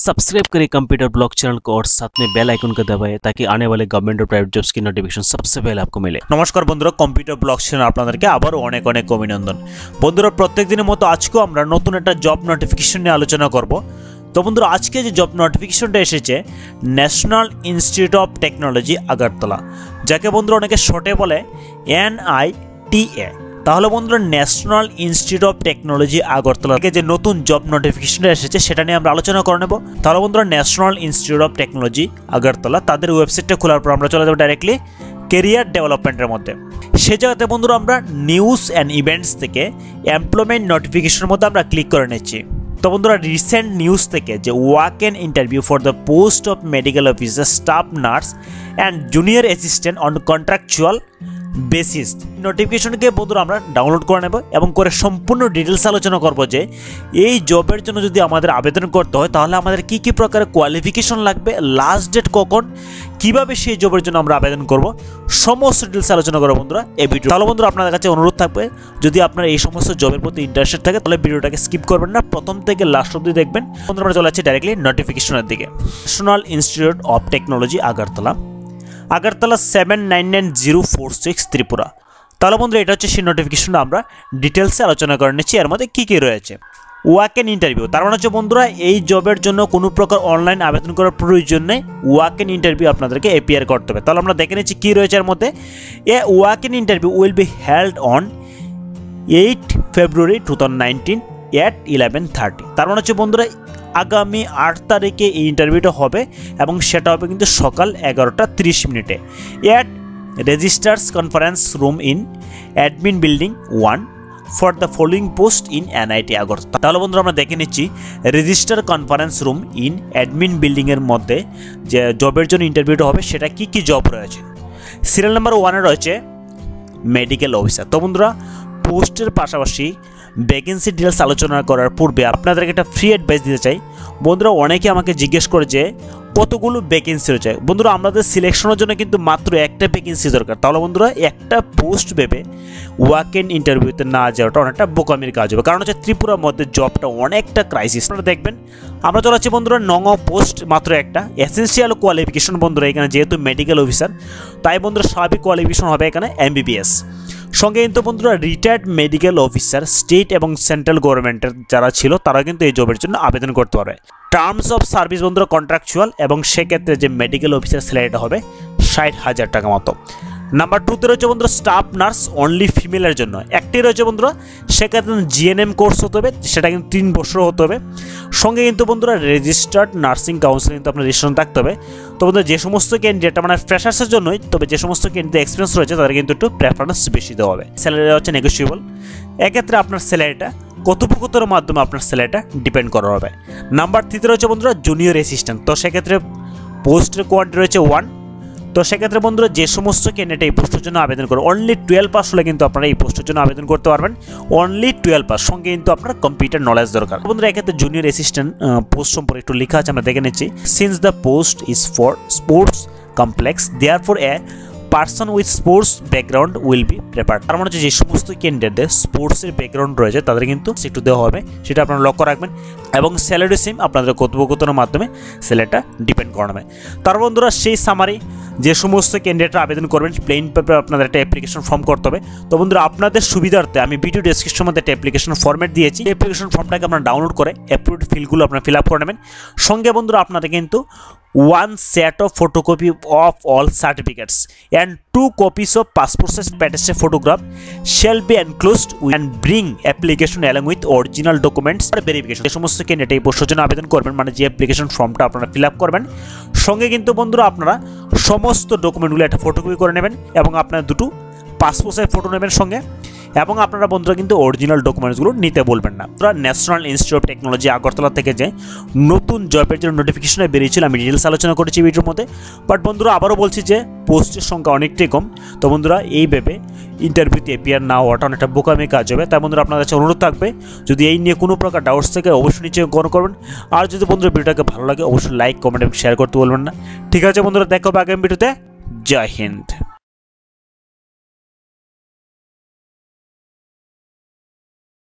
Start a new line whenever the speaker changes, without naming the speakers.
Subscribe करें computer blog channel को और साथ में बेल आइकन को दबाएं ताकि आने वाले गवर्नमेंट और प्राइवेट जॉब्स की नोटिफिकेशन सबसे पहले आपको मिले।
नमस्कार बंधुरा, कम्पिউটার ব্লগ চ্যানেল আপনাদেরকে আবারো অনেক অনেক অভিনন্দন। বন্ধুরা, প্রত্যেক দিনের মতো আজকেও আমরা নতুন একটা জব নোটিফিকেশন নিয়ে আলোচনা করব। তো বন্ধুরা, আজকে যে জব নোটিফিকেশনটা এসেছে national institute of technology Agartala, যাকে বন্ধুরা অনেকে শর্টে বলে NITA। তাহলে বন্ধুরা, national institute of technology Agartala থেকে যে নতুন জব নোটিফিকেশনটা এসেছে সেটা নিয়ে আমরা আলোচনা করে নেব। তাহলে বন্ধুরা, national institute of technology Agartala তাদের ওয়েবসাইটটা খোলার পর আমরা চলে যাব ডাইরেক্টলি কেরিয়ার ডেভেলপমেন্টের মধ্যে। সে জায়গাতে বন্ধুরা আমরা নিউজ অ্যান্ড ইভেন্টস থেকে এমপ্লয়মেন্ট নোটিফিকেশনের মধ্যে আমরা ক্লিক করে নিচ্ছি। তো বন্ধুরা, রিসেন্ট নিউজ থেকে যে walk in interview for the post of medical officer, staff nurse and junior assistant on contractual basis নোটিফিকেশনকে বন্ধুরা আমরা ডাউনলোড করে নেব এবং করে সম্পূর্ণ ডিটেলস আলোচনা করব যে এই জবের জন্য যদি আমাদের আবেদন করতে হয় তাহলে আমাদের কী কী প্রকারের কোয়ালিফিকেশন লাগবে, লাস্ট ডেট কখন, কীভাবে সেই জবের জন্য আমরা আবেদন করব, সমস্ত ডিটেলস আলোচনা করবো বন্ধুরা এই ভিডিও। তাহলে বন্ধুরা, আপনাদের কাছে অনুরোধ থাকবে যদি আপনার এই সমস্ত জবের প্রতি ইন্টারেস্টেড থাকে তাহলে ভিডিওটাকে স্কিপ করবেন না, প্রথম থেকে লাস্ট অবধি দেখবেন। বন্ধুরা, আমরা চলে যাচ্ছি ডাইরেক্টলি নোটিফিকেশনের দিকে। National institute of technology Agartala, Agartala 799046 Tripura. তাহলে বন্ধুরা, এটা হচ্ছে সেই নোটিফিকেশনটা আমরা ডিটেলসে আলোচনা করে নিচ্ছি। এর মধ্যে কী কী রয়েছে, ওয়াক এন ইন্টারভিউ, তার মানে হচ্ছে বন্ধুরা এই জবের জন্য কোনো প্রকার অনলাইন আবেদন করার প্রয়োজন নেই, ওয়াক এন ইন্টারভিউ আপনাদেরকে অ্যাপিয়ার করতে হবে। তাহলে আমরা দেখে নিচ্ছি কী রয়েছে এর মধ্যে। A walk in interview will be held on 8 February 2019 at 11:30। তার মানে হচ্ছে বন্ধুরা আগামী 8 তারিখে এই ইন্টারভিউটা হবে এবং সেটা হবে কিন্তু সকাল 11:30 at registrar's conference room in admin building 1 for the following post in NIT Agartala. তাহলে বন্ধুরা আমরা দেখে নিচ্ছি registrar conference room in admin বিল্ডিংয়ের মধ্যে যে জবের জন্য ইন্টারভিউটা হবে সেটা কি কি জব রয়েছে। সিরিয়াল নাম্বার 1-এ রয়েছে মেডিকেল অফিসার। তো বন্ধুরা, পোস্টের পাশাপাশি ভ্যাকেন্সি ডিটেলস আলোচনা করার পূর্বে আপনাদেরকে একটা ফ্রি অ্যাডভাইস দিতে চাই। বন্ধুরা, অনেকে আমাকে জিজ্ঞেস করে যে কতগুলো ভ্যাকেন্সি রয়েছে। বন্ধুরা, আমাদের সিলেকশনের জন্য কিন্তু মাত্র একটা ভ্যাকেন্সি দরকার। তাহলে বন্ধুরা, একটা পোস্ট ভেবে ওয়াক এন ইন্টারভিউতে না যাওয়াটা অনেকটা বোকামির কাজ হবে, কারণ হচ্ছে ত্রিপুরার মধ্যে জবটা অনেকটা ক্রাইসিস। আপনারা দেখবেন আমরা চলে যাচ্ছি বন্ধুরা পোস্ট মাত্র একটা। এসেন্সিয়াল কোয়ালিফিকেশন বন্ধুরা এখানে যেহেতু মেডিকেল অফিসার তাই বন্ধুরা স্বাভাবিক কোয়ালিফিকেশন হবে এখানে MBBS। সঙ্গে কিন্তু বন্ধুরা রিটায়ার্ড মেডিকেল অফিসার স্টেট এবং সেন্ট্রাল গভর্নমেন্টের যারা ছিল তারা কিন্তু এই জবের জন্য আবেদন করতে পারবে। টার্মস অফ সার্ভিস বন্ধুরা কন্ট্রাকচুয়াল এবং সেক্ষেত্রে যে মেডিকেল অফিসার স্যালারিটা হবে 60,000 টাকা মতো। নাম্বার 2-তে রয়েছে বন্ধুরা স্টাফ নার্স অনলি ফিমেলের জন্য একটি রয়েছে বন্ধুরা, সেক্ষেত্রে GNM কোর্স হতে হবে, সেটা কিন্তু 3 বছর হতে হবে। সঙ্গে কিন্তু বন্ধুরা রেজিস্টার্ড নার্সিং কাউন্সিল কিন্তু আপনার রেজিস্ট্রেশন থাকতে হবে। তো বন্ধুরা, যে সমস্ত ক্যান্ডিডেট মানে ফ্রেশার্সের জন্যই, তবে যে সমস্ত ক্যান্ডিডেট এক্সপিরিয়েন্স রয়েছে তাদের কিন্তু একটু প্রেফারেন্স বেশি দেওয়া হবে। স্যালারি হচ্ছে নেগোসিয়েবল, এক্ষেত্রে আপনার স্যালারিটা কথোপকথনের মাধ্যমে আপনার স্যালারিটা ডিপেন্ড করা হবে। নাম্বার 3-তে রয়েছে বন্ধুরা জুনিয়র অ্যাসিস্ট্যান্ট। তো সেক্ষেত্রে পোস্টের কোয়ান্টিটি রয়েছে 1। তো সেক্ষেত্রে বন্ধুরা যে সমস্ত ক্যান্ডিডেট এই পোস্টের জন্য আবেদন করে অনলি 12 পাস হলে কিন্তু আপনারা এই পোস্টের জন্য আবেদন করতে পারবেন। অনলি 12 পাস, সঙ্গে কিন্তু আপনার কম্পিউটার নলেজ দরকার। বন্ধুরা, এক্ষেত্রে জুনিয়র অ্যাসিস্ট্যান্ট পোস্ট সম্পর্কে একটু লেখা আছে, আমরা দেখে নিচ্ছি। Since the post is for sports complex therefore a person with sports background will be prepared. তার মানে হচ্ছে যে সমস্ত ক্যান্ডিডেটদের স্পোর্টসের ব্যাকগ্রাউন্ড রয়েছে তাদের কিন্তু একটু দেওয়া হবে, সেটা আপনারা লক্ষ্য রাখবেন। এবং স্যালারি সেম আপনাদের কথোপকথনের মাধ্যমে স্যালারিটা ডিপেন্ড করাবে। তার বন্ধুরা সেই সামারি যে সমস্ত ক্যান্ডিডেটরা আবেদন করবেন প্লেন পেপারে আপনাদের একটা অ্যাপ্লিকেশন ফর্ম করতে হবে। তো বন্ধুরা, আপনাদের সুবিধার্থে আমি ভিডিও ডেসক্রিপশনের মধ্যে একটা অ্যাপ্লিকেশন ফর্মেট দিয়েছি, অ্যাপ্লিকেশন ফর্মটাকে আপনারা ডাউনলোড করে অ্যাপ্রুভড ফিলগুলো আপনারা ফিল আপ করে নেবেন। সঙ্গে বন্ধুরা আপনাদের কিন্তু 1 set of photocopy of all certificates and 2 copies of passport size attested photograph shall be enclosed and bring application along with original documents for verification। যে সমস্ত ক্যান্ডিডেট এই পোস্টের জন্য আবেদন করবেন মানে যে অ্যাপ্লিকেশন ফর্মটা আপনারা ফিল আপ করবেন, সঙ্গে কিন্তু বন্ধুরা আপনারা সমস্ত ডকুমেন্টগুলো একটা ফটোকপি করে নেবেন এবং আপনার 2 পাসপোর্ট সাইজ ফটো নেবেন সঙ্গে, এবং আপনারা বন্ধুরা কিন্তু অরিজিনাল ডকুমেন্টসগুলো নিতে বলবেন না। তোরা national institute of technology Agartala থেকে যে নতুন জবের জন্য নোটিফিকেশনে বেরিয়েছিল আমি ডিটেলস আলোচনা করেছি ভিডিওর মধ্যে। বাট বন্ধুরা আবারও বলছি যে পোস্টের সংখ্যা অনেকটাই কম। তো বন্ধুরা এই ভেবে ইন্টারভিউতে অ্যাপিয়ার না হওয়াটা অনেকটা বোকামি কাজ হবে। তাই বন্ধুরা আপনার কাছে অনুরোধ থাকবে যদি এই নিয়ে কোনো প্রকার ডাউটস থেকে অবশ্যই নিচে কমেন্ট করবেন। আর যদি বন্ধুরা ভিডিওটাকে ভালো লাগে অবশ্যই লাইক, কমেন্ট এবং শেয়ার করতে বলবেন না। ঠিক আছে বন্ধুরা, দেখা হবে আগামী ভিডিওতে। জয় হিন্দ।